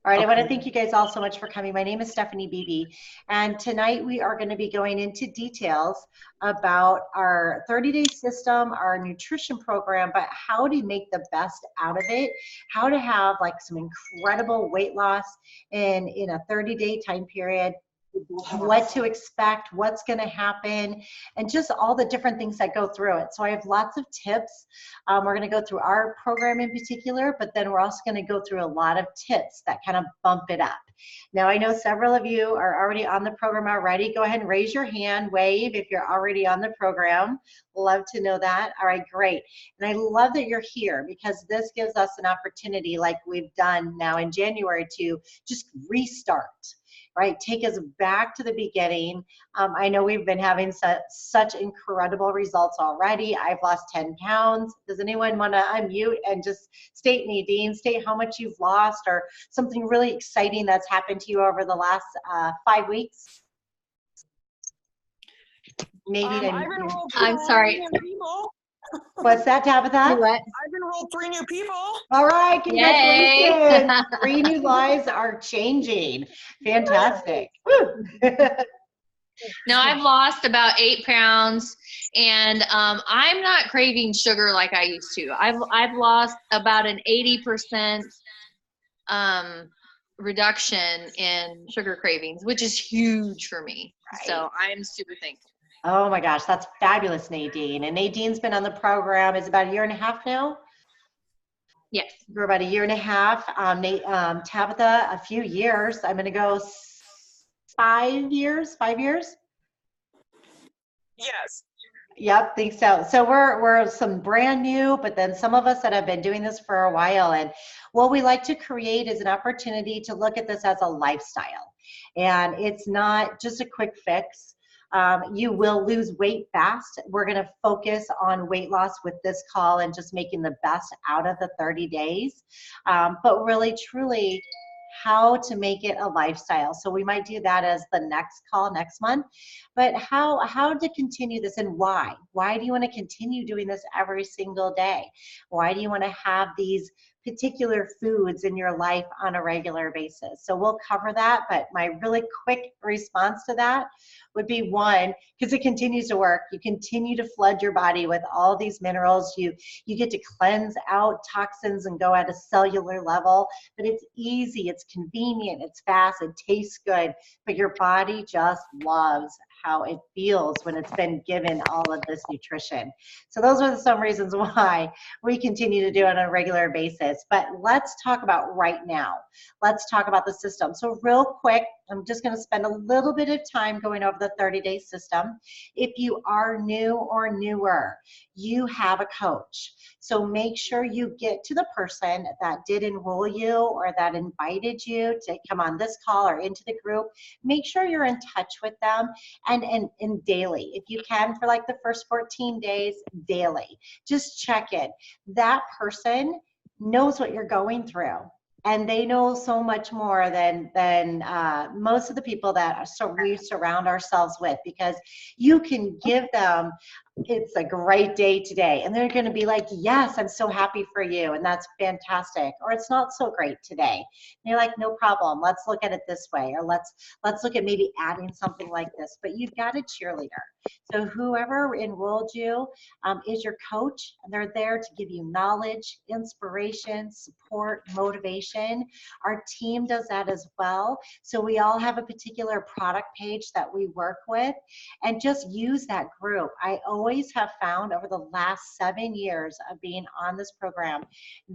All right, I want to Okay. thank you guys all so much for coming. My name is Stephanie Beebe, and tonight we are going to be going into details about our 30-day system, our nutrition program, but how to make the best out of it, how to have like some incredible weight loss in a 30-day time period, what to expect, what's going to happen, and just all the different things that go through it. So I have lots of tips. We're going to go through our program in particular, but then we're also going to go through a lot of tips that kind of bump it up. Now, I know several of you are already on the program already. Go ahead and raise your hand, wave if you're already on the program. Love to know that. All right, great. And I love that you're here because this gives us an opportunity like we've done now in January to just restart. Right, take us back to the beginning. I know we've been having such incredible results already. I've lost 10 pounds. Does anyone want to unmute and just state, Nadine, state how much you've lost or something really exciting that's happened to you over the last 5 weeks? Maybe I'm sorry. What's that, Tabitha? What? I've enrolled 3 new people. All right, congratulations. Yay. 3 new lives are changing. Fantastic. Woo. No, I've lost about 8 pounds, and I'm not craving sugar like I used to. I've lost about an 80% reduction in sugar cravings, which is huge for me. Right. So I'm super thankful. Oh my gosh, that's fabulous, Nadine. And Nadine's been on the program, is about 1.5 years now? Yes. For about 1.5 years. Tabitha, a few years. I'm going to go 5 years, 5 years? Yes. Yep, think so. So we're some brand new, but then some of us that have been doing this for a while. And what we like to create is an opportunity to look at this as a lifestyle. And it's not just a quick fix. You will lose weight fast. We're going to focus on weight loss with this call and just making the best out of the 30 days. But really, truly, how to make it a lifestyle. So we might do that as the next call next month. But how to continue this and why? Why do you want to continue doing this every single day? Why do you want to have these particular foods in your life on a regular basis? So we'll cover that, but my really quick response to that would be one, because it continues to work. You continue to flood your body with all these minerals. You get to cleanse out toxins and go at a cellular level, but it's easy, it's convenient, it's fast, it tastes good, but your body just loves how it feels when it's been given all of this nutrition. So those are some reasons why we continue to do it on a regular basis. But let's talk about right now. Let's talk about the system. So real quick, I'm just going to spend a little bit of time going over the 30-day system. If you are new or newer, you have a coach. So make sure you get to the person that did enroll you or that invited you to come on this call or into the group. Make sure you're in touch with them and daily. If you can for like the first 14 days, daily. Just check in. That person knows what you're going through. And they know so much more than most of the people that we surround ourselves with, because you can give them, it's a great day today, and they're going to be like, yes, I'm so happy for you, and that's fantastic. Or it's not so great today, and you're like, no problem, let's look at it this way, or let's look at maybe adding something like this. But you've got a cheerleader. So whoever enrolled you is your coach, and they're there to give you knowledge, inspiration, support, motivation. Our team does that as well. So we all have a particular product page that we work with, and just use that group. I always have found over the last 7 years of being on this program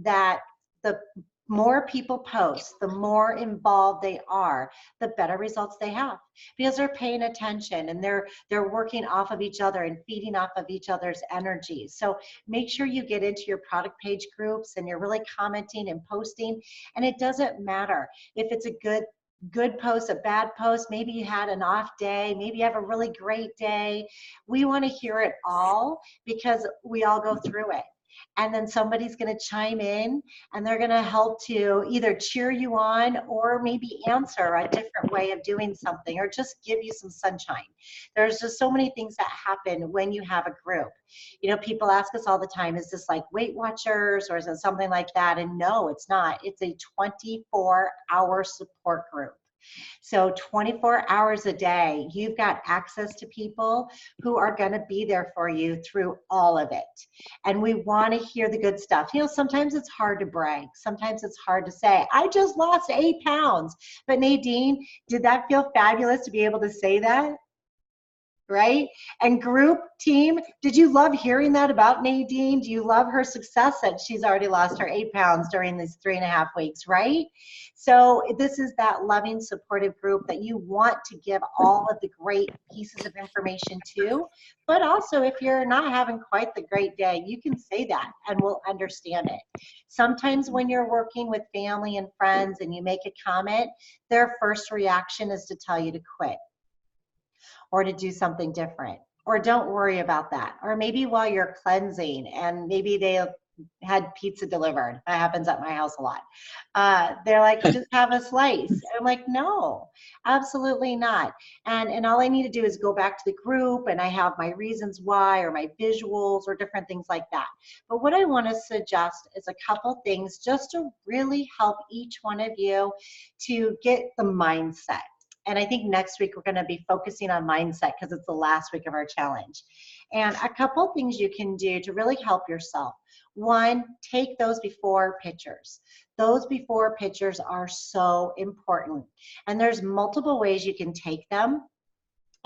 that the more people post, the more involved they are, the better results they have, because they're paying attention and they're working off of each other and feeding off of each other's energy. So make sure you get into your product page groups and you're really commenting and posting. And it doesn't matter if it's a good post, a bad post, maybe you had an off day, maybe you have a really great day. We want to hear it all because we all go through it. and then somebody's going to chime in and they're going to help to either cheer you on or maybe answer a different way of doing something or just give you some sunshine. There's just so many things that happen when you have a group. You know, people ask us all the time, is this like Weight Watchers or is it something like that? And no, it's not. It's a 24-hour support group. So 24 hours a day, you've got access to people who are going to be there for you through all of it. And we want to hear the good stuff. You know, sometimes it's hard to brag. Sometimes it's hard to say, I just lost 8 pounds. But Nadine, did that feel fabulous to be able to say that? Right? And group, team, did you love hearing that about Nadine? Do you love her success that she's already lost her 8 pounds during these 3.5 weeks, right? So this is that loving, supportive group that you want to give all of the great pieces of information to. But also, if you're not having quite the great day, you can say that and we'll understand it. Sometimes when you're working with family and friends and you make a comment, their first reaction is to tell you to quit, or to do something different, or don't worry about that. Or maybe while you're cleansing and maybe they had pizza delivered. That happens at my house a lot. They're like, just have a slice. I'm like, no, absolutely not. And all I need to do is go back to the group and I have my reasons why or my visuals or different things like that. But what I want to suggest is a couple things just to really help each one of you to get the mindset. And I think next week we're going to be focusing on mindset because it's the last week of our challenge. And a couple things you can do to really help yourself. One, take those before pictures. Those before pictures are so important. And there's multiple ways you can take them.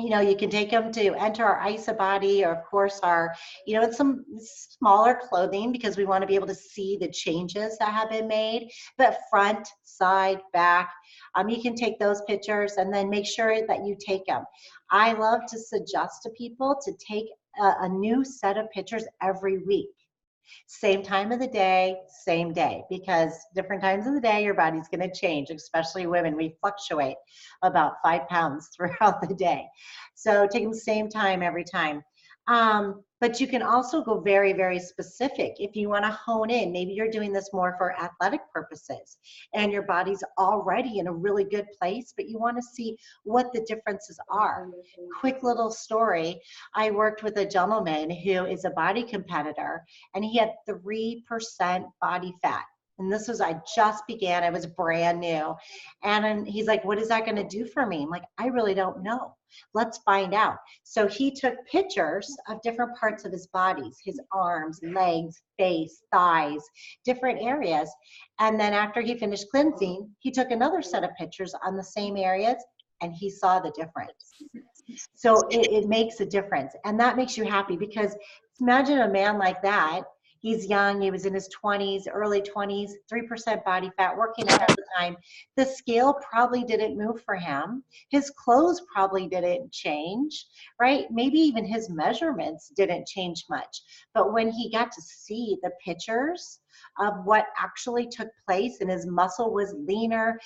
You know, you can take them to enter our IsaBody, or of course our, you know, it's some smaller clothing because we want to be able to see the changes that have been made, but front, side, back, you can take those pictures and then make sure that you take them. I love to suggest to people to take a new set of pictures every week. Same time of the day, same day, because different times of the day, your body's going to change, especially women. We fluctuate about 5 pounds throughout the day. So take them the same time every time. But you can also go very, very specific. If you want to hone in, maybe you're doing this more for athletic purposes and your body's already in a really good place, but you want to see what the differences are. Quick little story. I worked with a gentleman who is a body competitor and he had 3% body fat. And this was, I just began, I was brand new. And he's like, what is that going to do for me? I'm like, I really don't know. Let's find out. So he took pictures of different parts of his bodies, his arms, legs, face, thighs, different areas. And then after he finished cleansing, he took another set of pictures on the same areas and he saw the difference. So it makes a difference. And that makes you happy because imagine a man like that. He's young, he was in his 20s, early 20s, 3% body fat, working out all the time. The scale probably didn't move for him. His clothes probably didn't change, right? Maybe even his measurements didn't change much. But when he got to see the pictures of what actually took place and his muscle was leaner,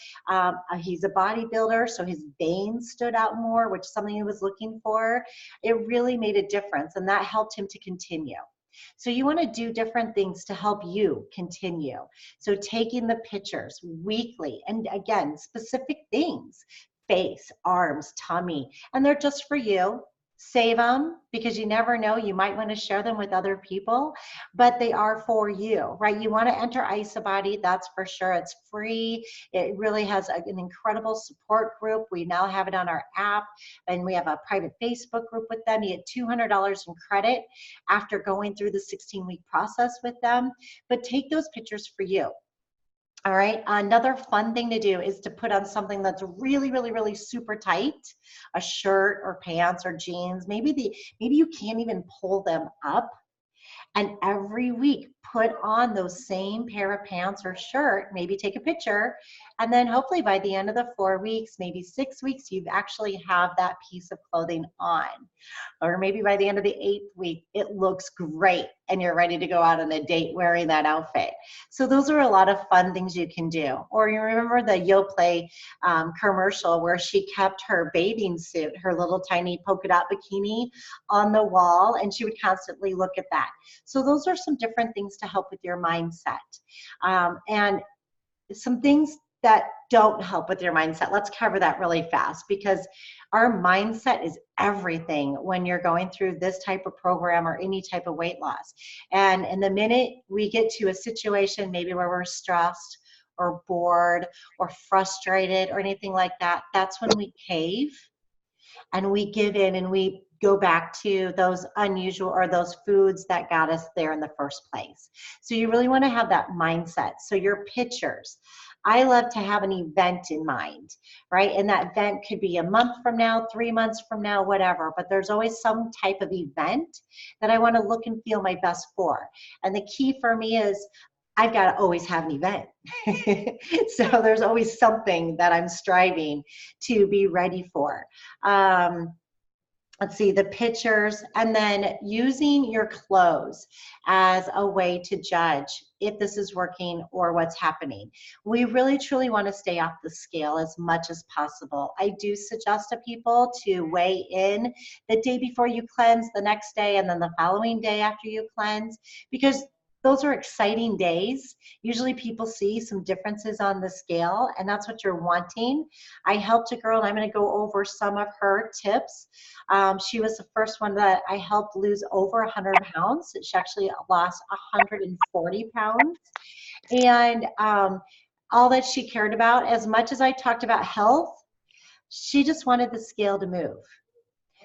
he's a bodybuilder, so his veins stood out more, which is something he was looking for. It really made a difference and that helped him to continue. So you want to do different things to help you continue. So taking the pictures weekly, and again, specific things, face, arms, tummy, and they're just for you. Save them because you never know, you might want to share them with other people, but they are for you, right? You want to enter IsaBody, that's for sure. It's free. It really has an incredible support group. We now have it on our app and we have a private Facebook group with them. You get $200 in credit after going through the 16-week process with them, but take those pictures for you. All right, another fun thing to do is to put on something that's really, really, really super tight, a shirt or pants or jeans. Maybe you can't even pull them up. And every week, put on those same pair of pants or shirt, maybe take a picture, and then hopefully by the end of the 4 weeks, maybe 6 weeks, you actually have that piece of clothing on. Or maybe by the end of the 8th week, it looks great. and you're ready to go out on a date wearing that outfit. So those are a lot of fun things you can do. Or you remember the Yoplait commercial where she kept her bathing suit, her little tiny polka dot bikini on the wall, and she would constantly look at that. So those are some different things to help with your mindset. And some things that don't help with your mindset. Let's cover that really fast, because our mindset is everything when you're going through this type of program or any type of weight loss. And in the minute we get to a situation maybe where we're stressed or bored or frustrated or anything like that, that's when we cave and we give in and we go back to those unusual or those foods that got us there in the first place. So you really want to have that mindset. So your pictures, I love to have an event in mind, right? And that event could be a month from now, 3 months from now, whatever, but there's always some type of event that I want to look and feel my best for. And the key for me is I've got to always have an event. So there's always something that I'm striving to be ready for. Let's see, the pictures, and then using your clothes as a way to judge if this is working or what's happening. We really truly want to stay off the scale as much as possible. I do suggest to people to weigh in the day before you cleanse, the next day, and then the following day after you cleanse, because those are exciting days. Usually people see some differences on the scale, and that's what you're wanting. I helped a girl, and I'm going to go over some of her tips. She was the first one that I helped lose over 100 pounds. She actually lost 140 pounds. And all that she cared about, as much as I talked about health, she just wanted the scale to move.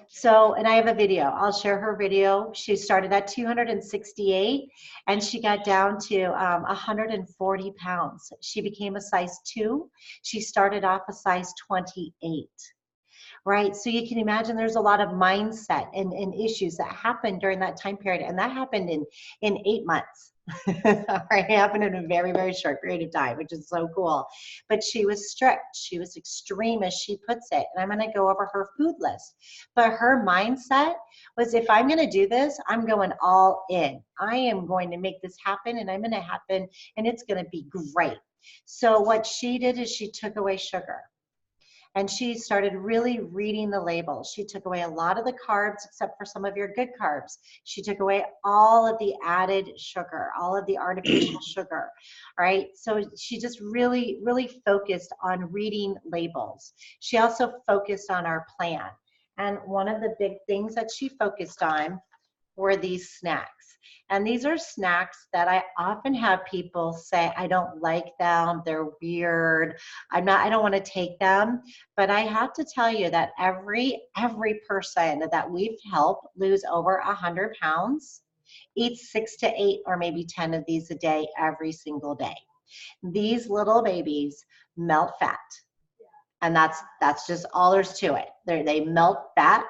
So, and I have a video, I'll share her video. She started at 268 and she got down to 140 pounds. She became a size 2. She started off a size 28. Right, so you can imagine there's a lot of mindset and issues that happened during that time period, and that happened in 8 months. Right, it happened in a very, very short period of time, which is so cool. But she was strict, she was extreme, as she puts it, and I'm going to go over her food list. But her mindset was, if I'm going to do this, I'm going all in. I am going to make this happen, and I'm going to happen, and it's going to be great. So what she did is she took away sugar. And she started really reading the labels. She took away a lot of the carbs, except for some of your good carbs. She took away all of the added sugar, all of the artificial sugar, right? So she just really, really focused on reading labels. She also focused on our plan. And one of the big things that she focused on were these snacks. And these are snacks that I often have people say, I don't like them, they're weird, I don't want to take them. But I have to tell you that every person that we've helped lose over 100 pounds eats 6 to 8 or maybe 10 of these a day, every single day. These little babies melt fat. And that's just all there's to it. They melt fat.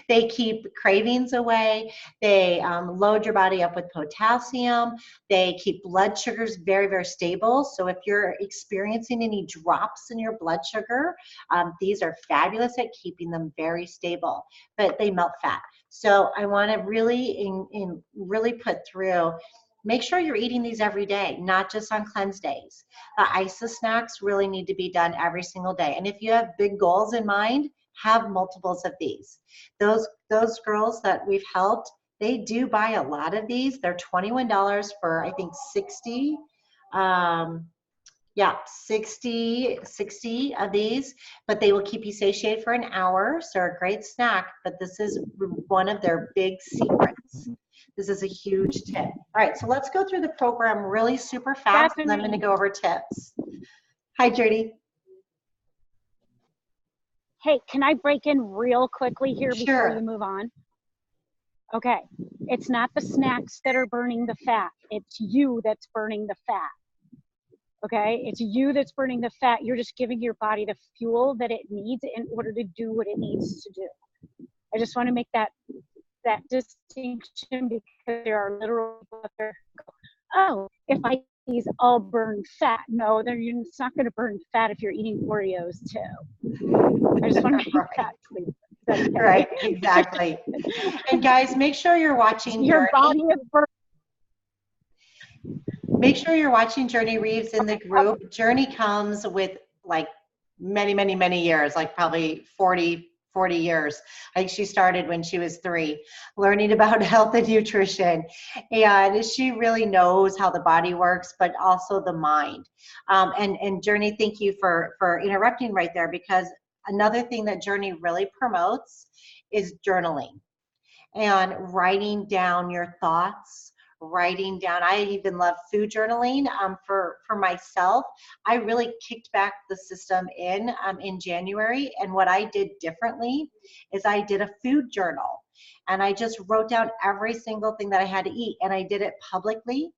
They keep cravings away. They load your body up with potassium. They keep blood sugars very, very stable. So if you're experiencing any drops in your blood sugar, these are fabulous at keeping them very stable. But they melt fat. So I want to really, really put through. Make sure you're eating these every day, not just on cleanse days. The ISA snacks really need to be done every single day. And if you have big goals in mind, have multiples of these. Those girls that we've helped, they do buy a lot of these. They're $21 for, I think, 60. 60 of these, but they will keep you satiated for an hour. So they're a great snack, but this is one of their big secrets. This is a huge tip. All right, so let's go through the program really super fast, and I'm going to go over tips. Hi, Judy. Hey, can I break in real quickly here Sure. before you move on? Okay, it's not the snacks that are burning the fat. It's you that's burning the fat. Okay, it's you that's burning the fat. You're just giving your body the fuel that it needs in order to do what it needs to do. I just want to make that distinction, because there are literal people out there who go, oh, if I eat these all burn fat. No, it's not going to burn fat if you're eating Oreos too. I just want to make that clear. Okay? Right, exactly. And guys, make sure you're watching your body is burning Make sure you're watching Journey Reeves in the group. Journey comes with like many, many, many years, like probably 40 years. I think she started when she was 3, learning about health and nutrition. And she really knows how the body works, but also the mind. And Journey, thank you for interrupting right there, because another thing that Journey really promotes is journaling and writing down your thoughts, writing down. I even love food journaling. For myself, I really kicked back the system in January, and what I did differently is I did a food journal, and I just wrote down every single thing that I had to eat, and I did it publicly.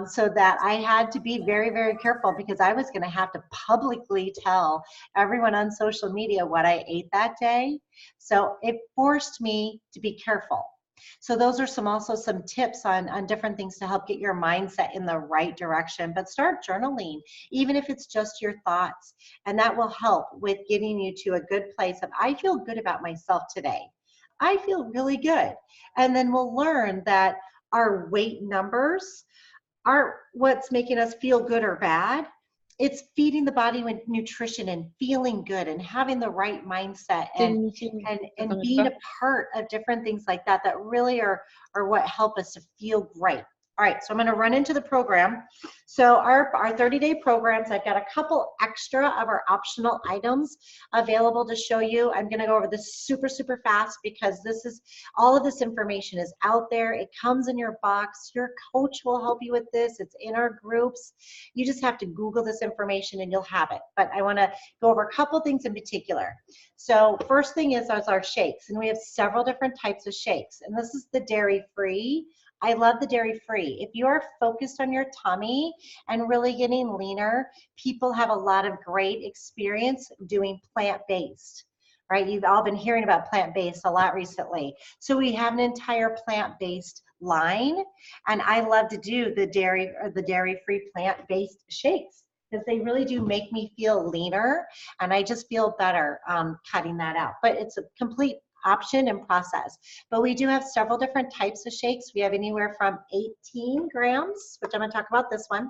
So that I had to be very, very careful, because I was going to have to publicly tell everyone on social media what I ate that day. So it forced me to be careful. So those are also some tips on different things to help get your mindset in the right direction. But start journaling, even if it's just your thoughts, and that will help with getting you to a good place of, I feel good about myself today. I feel really good. And then we'll learn that our weight numbers aren't what's making us feel good or bad. It's feeding the body with nutrition and feeling good and having the right mindset and being a part of different things like that that really are what help us to feel great. All right, so I'm going to run into the program. So our 30-day programs, I've got a couple extra of our optional items available to show you. I'm going to go over this super, super fast, because all of this information is out there. It comes in your box. Your coach will help you with this. It's in our groups. You just have to Google this information and you'll have it. But I want to go over a couple things in particular. So first thing is our shakes, and we have several different types of shakes. And this is the dairy-free. I love the dairy-free. If you are focused on your tummy and really getting leaner, people have a lot of great experience doing plant-based, right? You've all been hearing about plant-based a lot recently. So we have an entire plant-based line, and I love to do the dairy-free plant-based shakes, because they really do make me feel leaner, and I just feel better cutting that out. But it's a complete option and process. But we do have several different types of shakes. We have anywhere from 18 grams, which I'm going to talk about this one,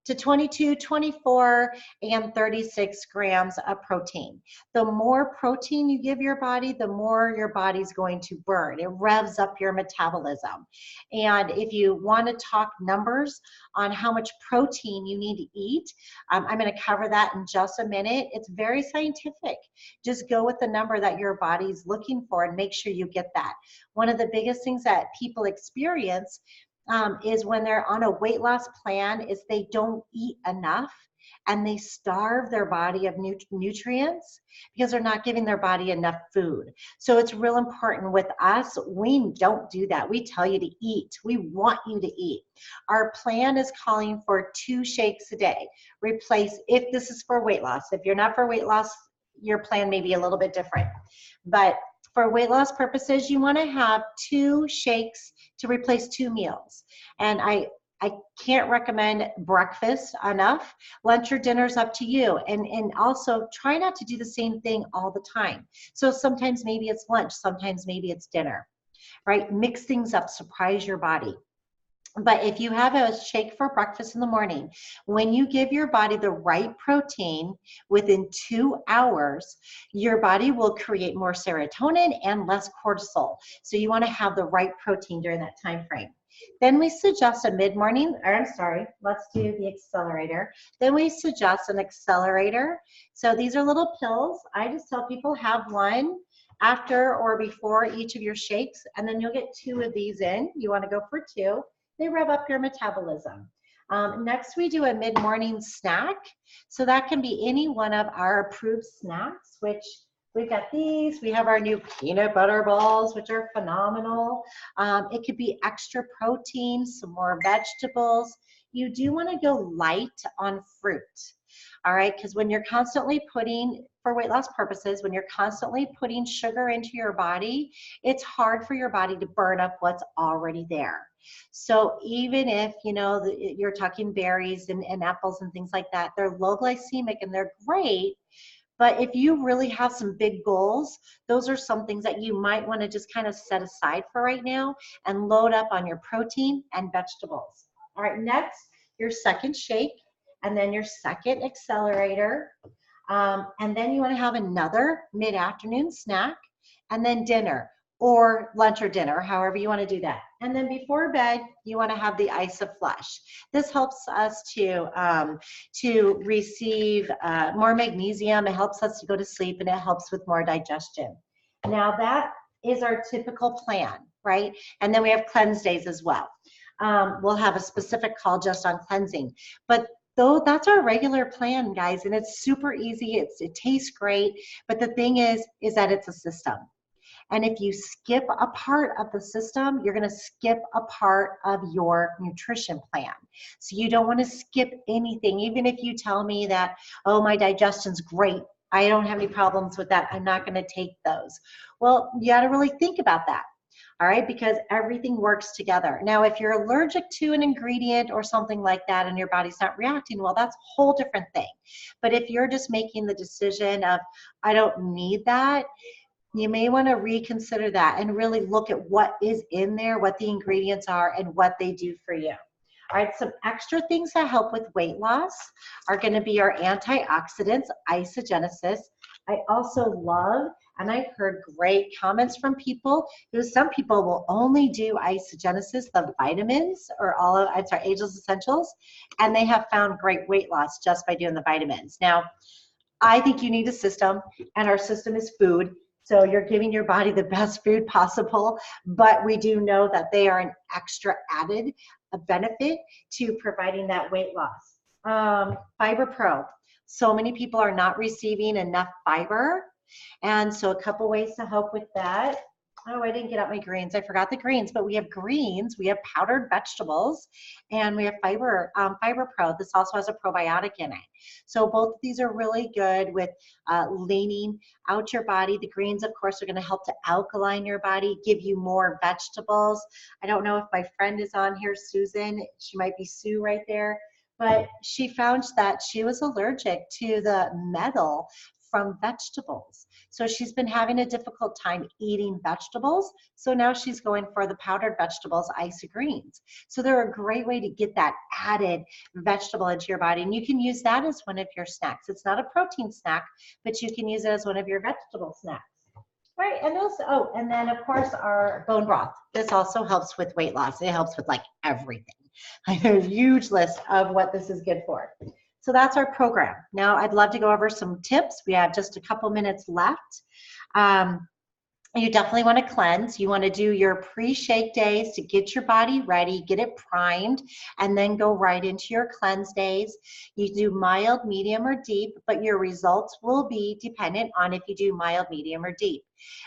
to 22, 24, and 36 grams of protein. The more protein you give your body, the more your body's going to burn. It revs up your metabolism. And if you want to talk numbers on how much protein you need to eat, I'm going to cover that in just a minute. It's very scientific. Just go with the number that your body's looking for and make sure you get that. One of the biggest things that people experience is when they're on a weight loss plan is they don't eat enough, and they starve their body of nutrients because they're not giving their body enough food. So it's real important with us. We don't do that. We tell you to eat. We want you to eat. Our plan is calling for 2 shakes a day. Replace, if this is for weight loss. If you're not for weight loss, your plan may be a little bit different. But for weight loss purposes, you want to have 2 shakes to replace 2 meals. And I can't recommend breakfast enough. Lunch or dinner's up to you. And also try not to do the same thing all the time. So sometimes maybe it's lunch, sometimes maybe it's dinner, right? Mix things up, surprise your body. But if you have a shake for breakfast in the morning, when you give your body the right protein within 2 hours, your body will create more serotonin and less cortisol. So you want to have the right protein during that time frame. Then we suggest a mid-morning, or I'm sorry, let's do the accelerator. Then we suggest an accelerator. So these are little pills. I just tell people have one after or before each of your shakes, and then you'll get 2 of these in. You want to go for 2. They rev up your metabolism. Next, we do a mid-morning snack. So that can be any one of our approved snacks, which we've got these. We have our new peanut butter balls, which are phenomenal. It could be extra protein, some more vegetables. You do want to go light on fruit. All right, because when you're constantly for weight loss purposes, when you're constantly putting sugar into your body, it's hard for your body to burn up what's already there. So even if, you're talking berries and apples and things like that, they're low glycemic and they're great, But if you really have some big goals, those are some things that you might want to just kind of set aside for right now and load up on your protein and vegetables. All right, next, your second shake, and then your second accelerator. And then you want to have another mid-afternoon snack, and then dinner, or lunch or dinner, however you want to do that. And then before bed, you want to have the IsoFlush. This helps us to receive more magnesium. It helps us to go to sleep, and it helps with more digestion. Now that is our typical plan, right? And then we have cleanse days as well. We'll have a specific call just on cleansing. But though that's our regular plan, guys, and it's super easy. It tastes great. But the thing is that it's a system. And if you skip a part of the system, you're going to skip a part of your nutrition plan. So you don't want to skip anything. Even if you tell me that, oh, my digestion's great, I don't have any problems with that, I'm not going to take those. Well, you got to really think about that. All right, because everything works together. Now, if you're allergic to an ingredient or something like that and your body's not reacting, well, that's a whole different thing. But if you're just making the decision of, I don't need that, you may want to reconsider that and really look at what is in there, what the ingredients are, and what they do for you. All right, some extra things that help with weight loss are going to be our antioxidants, Isogenesis. I also love, and I've heard great comments from people, some people will only do Isogenesis, the vitamins, or Ageless Essentials, and they have found great weight loss just by doing the vitamins. Now, I think you need a system, and our system is food. So you're giving your body the best food possible, but we do know that they are an extra added benefit to providing that weight loss. Fiber Pro. So many people are not receiving enough fiber. And so a couple ways to help with that. Oh, I didn't get out my greens. I forgot the greens, but we have greens, we have powdered vegetables, and we have Fiber Pro. This also has a probiotic in it. So both of these are really good with leaning out your body. The greens, of course, are going to help to alkaline your body, give you more vegetables. I don't know if my friend is on here, Susan. She might be Sue right there. But she found that she was allergic to the metal from vegetables. So she's been having a difficult time eating vegetables. So now she's going for the powdered vegetables, Isogreens. So they're a great way to get that added vegetable into your body. And you can use that as one of your snacks. It's not a protein snack, but you can use it as one of your vegetable snacks. Right, and also, oh, and then of course our bone broth. This also helps with weight loss. It helps with like everything. I have a huge list of what this is good for. So that's our program. Now I'd love to go over some tips. We have just a couple minutes left. You definitely want to cleanse. You want to do your pre-shake days to get your body ready, get it primed, and then go right into your cleanse days. You do mild, medium, or deep, but your results will be dependent on if you do mild, medium, or deep.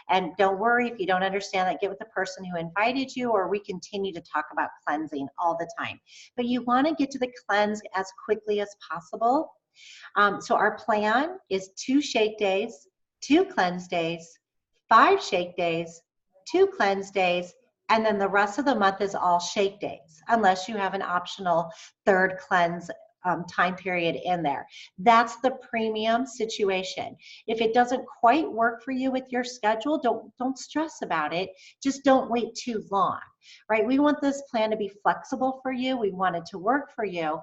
And don't worry if you don't understand that, get with the person who invited you, or we continue to talk about cleansing all the time. But you want to get to the cleanse as quickly as possible. So our plan is 2 shake days, 2 cleanse days, 5 shake days, 2 cleanse days, and then the rest of the month is all shake days, unless you have an optional 3rd cleanse time period in there. That's the premium situation. If it doesn't quite work for you with your schedule, don't stress about it. Just don't wait too long, right? We want this plan to be flexible for you. We want it to work for you,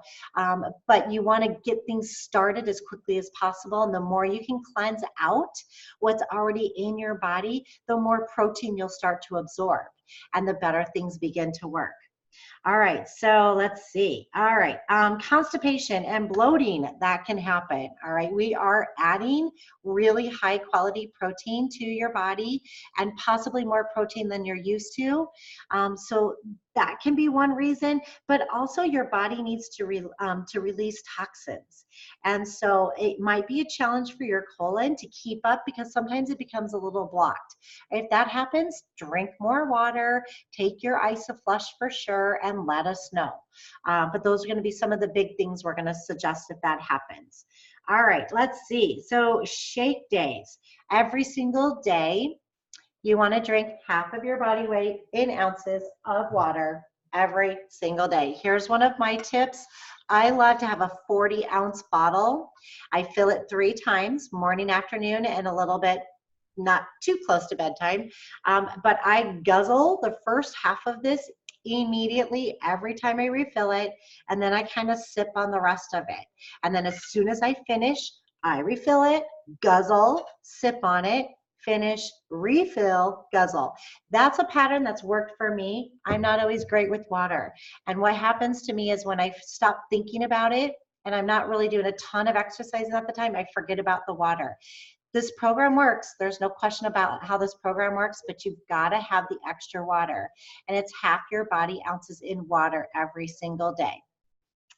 but you want to get things started as quickly as possible. And the more you can cleanse out what's already in your body, the more protein you'll start to absorb, and the better things begin to work. All right, so let's see. All right, constipation and bloating, that can happen. All right, we are adding really high quality protein to your body, and possibly more protein than you're used to. So that can be one reason, but also your body needs to release toxins. And so it might be a challenge for your colon to keep up, because sometimes it becomes a little blocked. If that happens, drink more water, take your IsoFlush for sure, and let us know. But those are going to be some of the big things we're going to suggest if that happens. All right, let's see. So shake days. Every single day, you want to drink half of your body weight in ounces of water every single day. Here's one of my tips. I love to have a 40-ounce bottle. I fill it 3 times, morning, afternoon, and a little bit not too close to bedtime. But I guzzle the first half of this immediately every time I refill it, and then I kind of sip on the rest of it. And then as soon as I finish, I refill it, guzzle, sip on it, finish, refill, guzzle. That's a pattern that's worked for me. I'm not always great with water. And what happens to me is when I stop thinking about it and I'm not really doing a ton of exercises at the time, I forget about the water. This program works. There's no question about how this program works, but you've got to have the extra water. And it's half your body ounces in water every single day.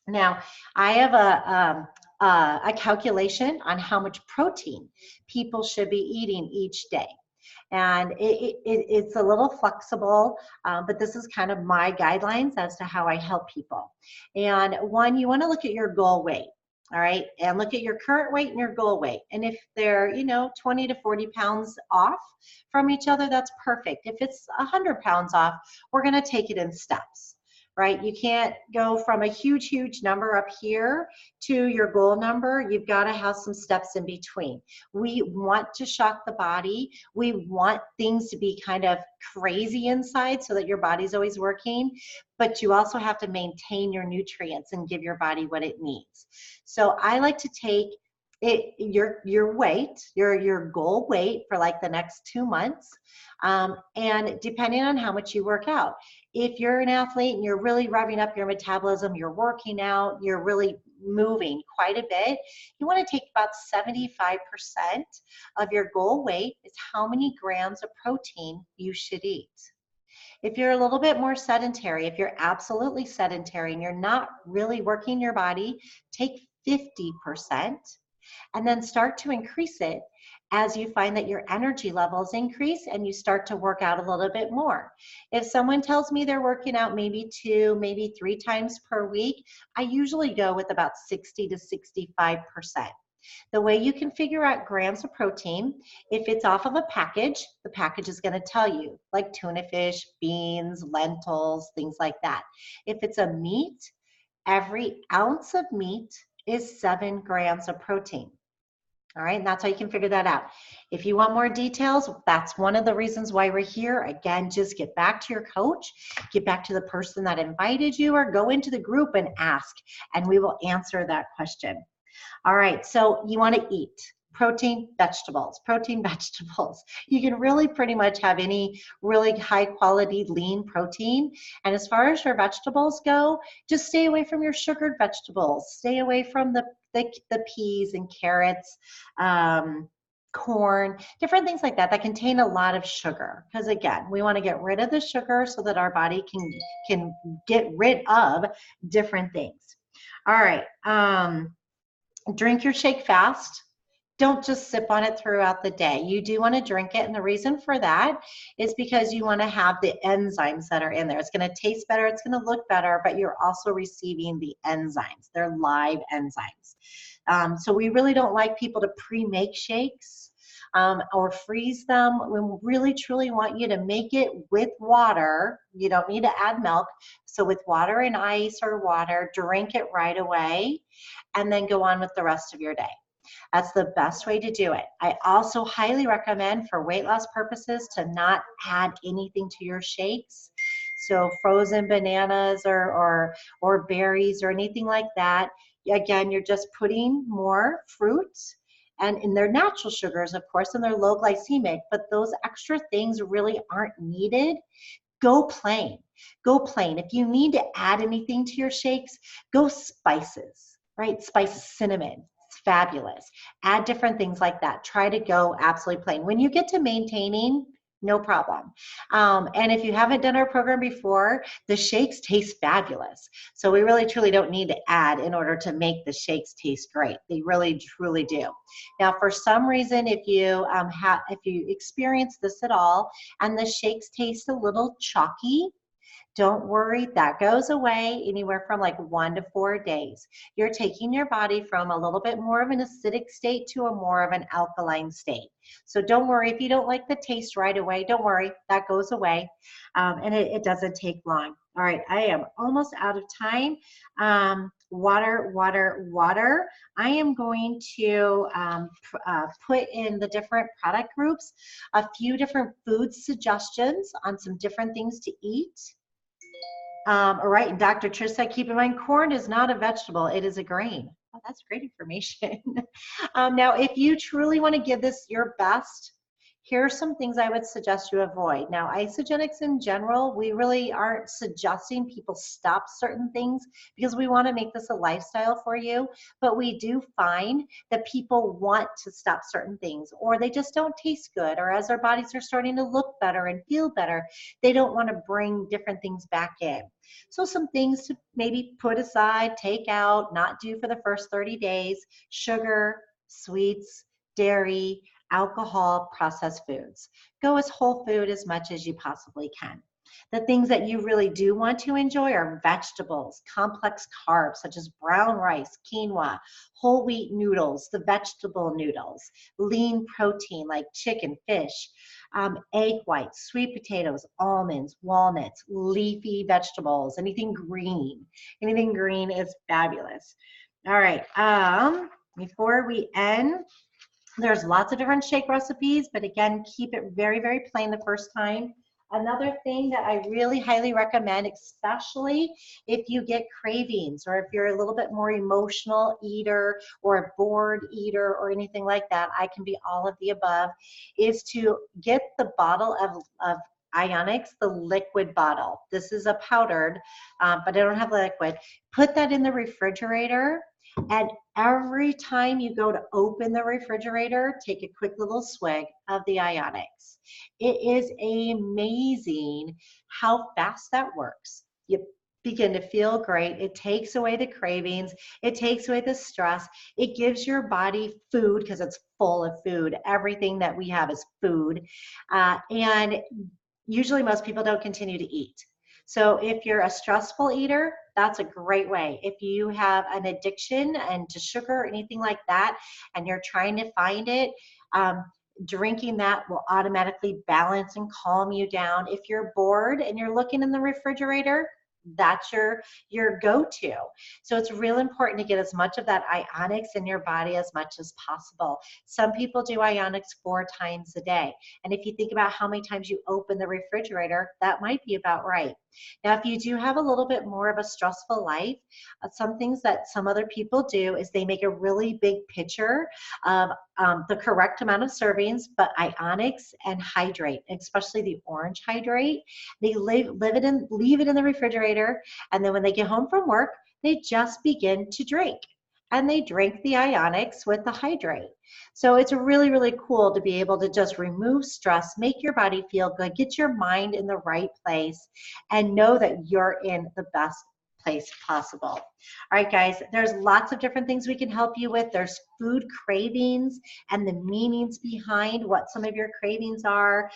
Now, I have a calculation on how much protein people should be eating each day. And it's a little flexible, but this is kind of my guidelines as to how I help people. And one, you want to look at your goal weight. All right, and look at your current weight and your goal weight. And if they're, 20 to 40 pounds off from each other, that's perfect. If it's 100 pounds off, we're going to take it in steps, right? You can't go from a huge number up here to your goal number. You've got to have some steps in between. We want to shock the body. We want things to be kind of crazy inside so that your body's always working, but you also have to maintain your nutrients and give your body what it needs. So I like to take your weight, your goal weight for like the next 2 months, and depending on how much you work out. If you're an athlete and you're really revving up your metabolism, you're working out, you're really moving quite a bit, you want to take about 75% of your goal weight is how many grams of protein you should eat. If you're a little bit more sedentary, if you're absolutely sedentary and you're not really working your body, take 50% and then start to increase it as you find that your energy levels increase and you start to work out a little bit more. If someone tells me they're working out maybe 2, maybe 3 times per week, I usually go with about 60 to 65%. The way you can figure out grams of protein, if it's off of a package, the package is going to tell you, like tuna fish, beans, lentils, things like that. If it's a meat, every ounce of meat is 7 grams of protein. All right, and that's how you can figure that out. If you want more details, that's one of the reasons why we're here. Again, just get back to your coach, get back to the person that invited you, or go into the group and ask, and we will answer that question. All right, so you want to eat protein, vegetables, protein, vegetables. You can really pretty much have any really high quality lean protein. And as far as your vegetables go, just stay away from your sugared vegetables. Stay away from the peas and carrots, corn, different things like that contain a lot of sugar. Because again, we want to get rid of the sugar so that our body can get rid of different things. All right, drink your shake fast. Don't just sip on it throughout the day. You do want to drink it, and the reason for that is because you want to have the enzymes that are in there. It's going to taste better, it's going to look better, but you're also receiving the enzymes. They're live enzymes. So we really don't like people to pre-make shakes or freeze them. We really truly want you to make it with water. You don't need to add milk. So with water and ice or water, drink it right away, and then go on with the rest of your day. That's the best way to do it. I also highly recommend for weight loss purposes to not add anything to your shakes. So frozen bananas or berries or anything like that. Again, you're just putting more fruits and in their natural sugars, of course, and they're low glycemic, but those extra things really aren't needed. Go plain. Go plain. If you need to add anything to your shakes, go spices, right? Spice cinnamon. Fabulous. Add different things like that. Try to go absolutely plain. When you get to maintaining, no problem. And if you haven't done our program before, the shakes taste fabulous. So we really truly don't need to add in order to make the shakes taste great. They really truly do. Now, for some reason, if you experience this at all and the shakes taste a little chalky, don't worry, that goes away anywhere from like 1 to 4 days. You're taking your body from a little bit more of an acidic state to a more of an alkaline state. So don't worry if you don't like the taste right away. Don't worry, that goes away, and it doesn't take long. All right, I am almost out of time. Water, water, water. I am going to put in the different product groups a few different food suggestions on some different things to eat. All right, and Dr. Trish said, keep in mind, corn is not a vegetable, it is a grain. Oh, that's great information. Now, if you truly want to give this your best, here are some things I would suggest you avoid. Now, isogenics in general, we really aren't suggesting people stop certain things because we want to make this a lifestyle for you, but we do find that people want to stop certain things, or they just don't taste good, or as their bodies are starting to look better and feel better, they don't want to bring different things back in. So some things to maybe put aside, take out, not do for the first 30 days, sugar, sweets, dairy, alcohol, processed foods. Go as whole food as much as you possibly can. The things that you really do want to enjoy are vegetables, complex carbs such as brown rice, quinoa, whole wheat noodles, the vegetable noodles, lean protein like chicken, fish, egg whites, sweet potatoes, almonds, walnuts, leafy vegetables, anything green. Anything green is fabulous. All right, before we end, there's lots of different shake recipes, but again, keep it very, very plain the first time. Another thing that I really highly recommend, especially if you get cravings or if you're a little bit more emotional eater or a bored eater or anything like that, I can be all of the above, is to get the bottle of Ionix, the liquid bottle. This is a powdered, but I don't have liquid. Put that in the refrigerator, and every time you go to open the refrigerator, take a quick little swig of the Ionix. It is amazing how fast that works. You begin to feel great. It takes away the cravings. It takes away the stress. It gives your body food because it's full of food. Everything that we have is food. And usually most people don't continue to eat. So if you're a stressful eater, that's a great way. If you have an addiction and to sugar or anything like that, and you're trying to find it, drinking that will automatically balance and calm you down. If you're bored and you're looking in the refrigerator, that's your go-to. So it's real important to get as much of that Ionix in your body as much as possible. Some people do Ionix 4 times a day. And if you think about how many times you open the refrigerator, that might be about right. Now, if you do have a little bit more of a stressful life, some things that some other people do is they make a really big pitcher of the correct amount of servings, but Ionix and hydrate, especially the orange hydrate. They leave it in the refrigerator, and then when they get home from work, they just begin to drink. And they drink the Ionix with the hydrate. So it's really, really cool to be able to just remove stress, make your body feel good, get your mind in the right place, and know that you're in the best place possible. All right, guys, there's lots of different things we can help you with. There's food cravings and the meanings behind what some of your cravings are.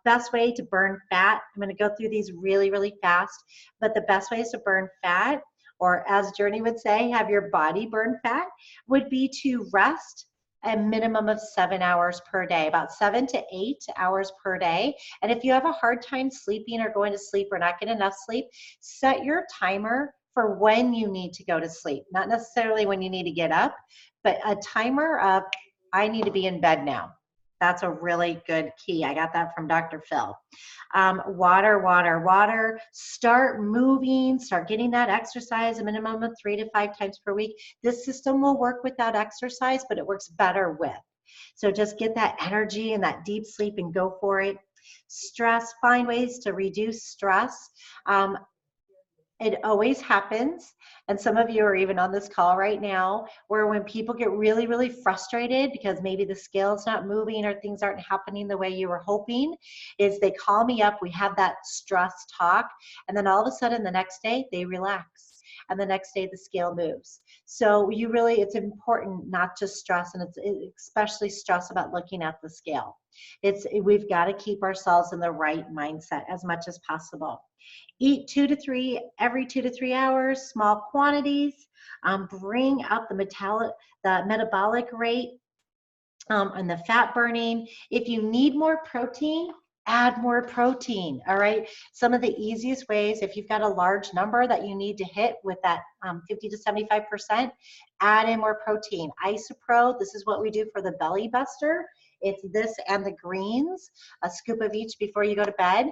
Best way to burn fat. I'm going to go through these really, really fast, but the best ways to burn fat, or as Journey would say, have your body burn fat, would be to rest a minimum of 7 hours per day, about 7 to 8 hours per day. And if you have a hard time sleeping or going to sleep or not get enough sleep, set your timer for when you need to go to sleep. Not necessarily when you need to get up, but a timer of, I need to be in bed now. That's a really good key. I got that from Dr. Phil. Water, water, water. Start moving, start getting that exercise a minimum of 3 to 5 times per week. This system will work without exercise, but it works better with. So just get that energy and that deep sleep and go for it. Stress, find ways to reduce stress. It always happens, and some of you are even on this call right now, where when people get really, really frustrated because maybe the scale's not moving or things aren't happening the way you were hoping, is they call me up, we have that stress talk, and then all of a sudden the next day they relax, and the next day the scale moves. So it's important not to stress, and it's especially stress about looking at the scale. We've got to keep ourselves in the right mindset as much as possible. Eat every 2 to 3 hours, small quantities. Bring up the metabolic rate and the fat burning. If you need more protein, add more protein. All right. Some of the easiest ways, if you've got a large number that you need to hit with that 50 to 75%, add in more protein. Isopro, this is what we do for the belly buster. It's this and the greens, a scoop of each before you go to bed.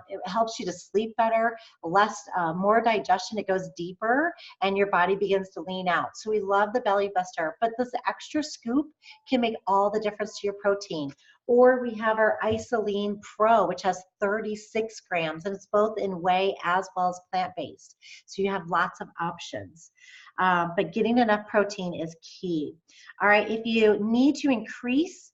It helps you to sleep better, more digestion. It goes deeper and your body begins to lean out. So we love the belly buster, but this extra scoop can make all the difference to your protein. Or we have our Isoline Pro, which has 36 grams, and it's both in whey as well as plant-based. So you have lots of options. But getting enough protein is key. All right, if you need to increase,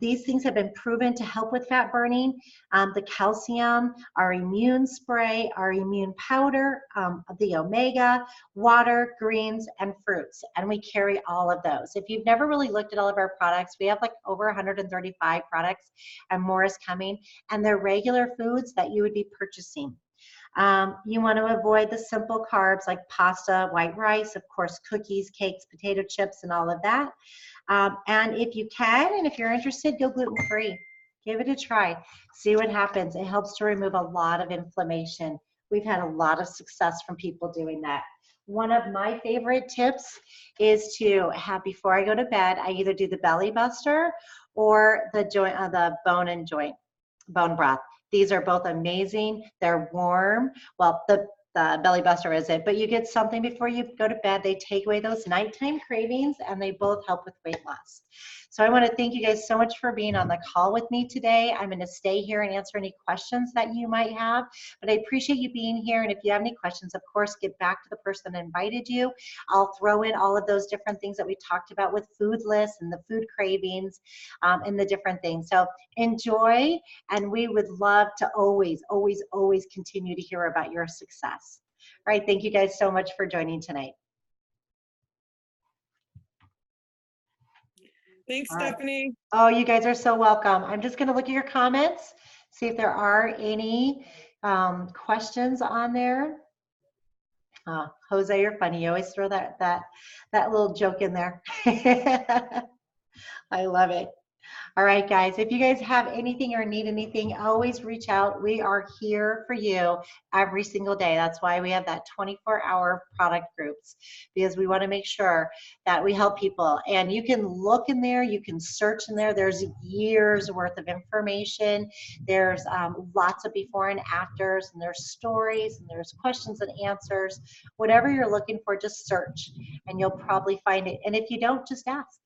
these things have been proven to help with fat burning. The calcium, our immune spray, our immune powder, the omega, water, greens, and fruits. And we carry all of those. If you've never really looked at all of our products, we have like over 135 products and more is coming. And they're regular foods that you would be purchasing. You want to avoid the simple carbs like pasta, white rice, of course, cookies, cakes, potato chips, and all of that. And if you can, and if you're interested, go gluten-free. Give it a try. See what happens. It helps to remove a lot of inflammation. We've had a lot of success from people doing that. One of my favorite tips is to have, before I go to bed, I either do the belly buster or the bone broth. These are both amazing. They're warm. Well, the belly buster isn't, but you get something before you go to bed. They take away those nighttime cravings and they both help with weight loss. So I want to thank you guys so much for being on the call with me today. I'm going to stay here and answer any questions that you might have, but I appreciate you being here. And if you have any questions, of course, get back to the person that invited you. I'll throw in all of those different things that we talked about with food lists and the food cravings and the different things. So enjoy, and we would love to always, always, always continue to hear about your success. All right, thank you guys so much for joining tonight. Thanks, Stephanie. Oh, you guys are so welcome. I'm just going to look at your comments, see if there are any questions on there. Jose, you're funny. You always throw that little joke in there. I love it. All right, guys, if you guys have anything or need anything, always reach out. We are here for you every single day. That's why we have that 24-hour product groups, because we want to make sure that we help people. And you can look in there, you can search in there. There's years worth of information. There's lots of before and afters, and there's stories, and there's questions and answers. Whatever you're looking for, just search, and you'll probably find it. And if you don't, just ask.